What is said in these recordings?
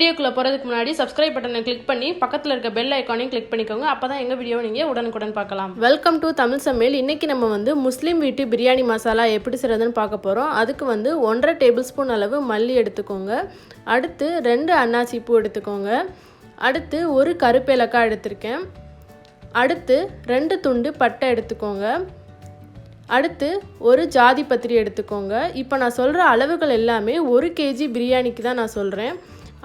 வீடியோக்குள்ள போறதுக்கு முன்னாடி சப்ஸ்கிரைப் பட்டனை கிளிக் பண்ணி பக்கத்துல இருக்க பெல் ஐகானையும் கிளிக் பண்ணிக்கோங்க. அப்பதான் எங்க வீடியோ நீங்க உடனுக்குடன் பார்க்கலாம். வெல்கம் டு தமிழ் சமையல். இன்னைக்கு நம்ம வந்து முஸ்லீம் வீட்டு பிரியாணி மசாலா எப்படி செய்யறதுன்னு பார்க்க போறோம். அதுக்கு வந்து 1.5 டேபிள் ஸ்பூன் அளவு மல்லி எடுத்துக்கோங்க. அடுத்து 2 அன்னாசி பூ எடுத்துக்கோங்க. அடுத்து ஒரு கருப்பேலக்காய் எடுத்திருக்கேன். அடுத்து 2 துண்டு பட்டை எடுத்துக்கோங்க. அடுத்து ஒரு ஜாதி பத்திரி எடுத்துக்கோங்க. இப்போ நான் சொல்கிற அளவுகள் எல்லாமே 1 kg பிரியாணிக்கு தான் நான் சொல்கிறேன்.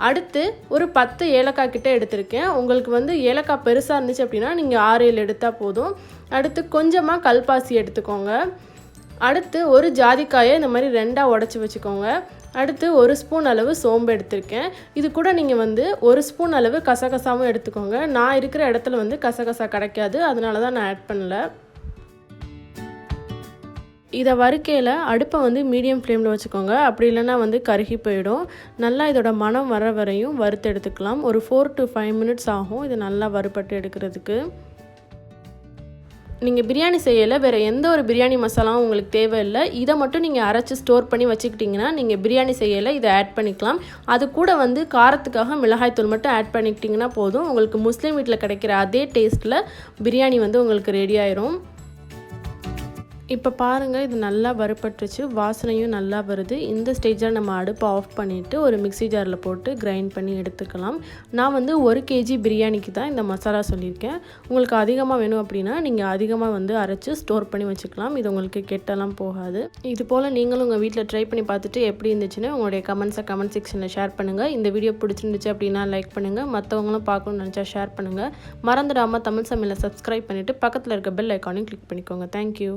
அடுத்து ஒரு 10 ஏலக்காய் கிட்ட எடுத்திருக்கேன். உங்களுக்கு வந்து ஏலக்காய் பெருசாக இருந்துச்சு அப்படின்னா நீங்கள் 6-7 எடுத்தால் போதும். அடுத்து கொஞ்சமாக கல்பாசி எடுத்துக்கோங்க. அடுத்து ஒரு ஜாதிக்காயை இந்த மாதிரி 2ஆக உடச்சி வச்சுக்கோங்க. அடுத்து 1 ஸ்பூன் அளவு சோம்பு எடுத்திருக்கேன். இது கூட நீங்கள் வந்து 1 ஸ்பூன் அளவு கசகசாவும் எடுத்துக்கோங்க. நான் இருக்கிற இடத்துல வந்து கசகசா கிடைக்காது, அதனால தான் நான் ஆட் பண்ணல. இதை வறுக்கையில் அடுப்பை வந்து மீடியம் ஃப்ளேமில் வச்சுக்கோங்க. அப்படி இல்லைன்னா வந்து கருகி போயிடும். நல்லா இதோட மனம் வர வரையும் வறுத்து எடுத்துக்கலாம். ஒரு 4 to 5 மினிட்ஸ் ஆகும் இது நல்லா வறுபட்டு எடுக்கிறதுக்கு. நீங்கள் பிரியாணி செய்யலை வேறு எந்த ஒரு பிரியாணி மசாலாவும் உங்களுக்கு தேவையில்லை. இதை மட்டும் நீங்கள் அரைச்சி ஸ்டோர் பண்ணி வச்சுக்கிட்டிங்கன்னா நீங்கள் பிரியாணி செய்யலை இதை ஆட் பண்ணிக்கலாம். அது கூட வந்து காரத்துக்காக மிளகாய்த்தூள் மட்டும் ஆட் பண்ணிக்கிட்டிங்கன்னா போதும். உங்களுக்கு முஸ்லீம் வீட்டில் கிடைக்கிற அதே டேஸ்ட்டில் பிரியாணி வந்து உங்களுக்கு ரெடி ஆயிரும். இப்போ பாருங்கள், இது நல்லா வறுபட்டுருச்சு, வாசனையும் நல்லா வருது. இந்த ஸ்டேஜில் நம்ம அடுப்பை ஆஃப் பண்ணிவிட்டு ஒரு மிக்ஸி ஜாரில் போட்டு கிரைண்ட் பண்ணி எடுத்துக்கலாம். நான் வந்து 1 kg பிரியாணிக்கு தான் இந்த மசாலா சொல்லியிருக்கேன். உங்களுக்கு அதிகமாக வேணும் அப்படின்னா நீங்கள் அதிகமாக வந்து அரைச்சி ஸ்டோர் பண்ணி வச்சுக்கலாம். இது உங்களுக்கு கெட்டெல்லாம் போகாது. இது போல் நீங்களும் உங்கள் வீட்டில் ட்ரை பண்ணி பார்த்துட்டு எப்படி இருந்துச்சுன்னு உங்களுடைய கமெண்ட்ஸை கமெண்ட் செக்ஷனில் ஷேர் பண்ணுங்கள். இந்த வீடியோ பிடிச்சிருந்துச்சு அப்படின்னா லைக் பண்ணுங்கள். மற்றவங்களும் பார்க்கணும்னு நினச்சா ஷேர் பண்ணுங்கள். மறந்துடாமல் தமிழ் சமையலை சப்ஸ்கிரைப் பண்ணிவிட்டு பக்கத்தில் இருக்க பெல் ஐக்கானையும் கிளிக் பண்ணிக்கோங்க. தேங்க்யூ.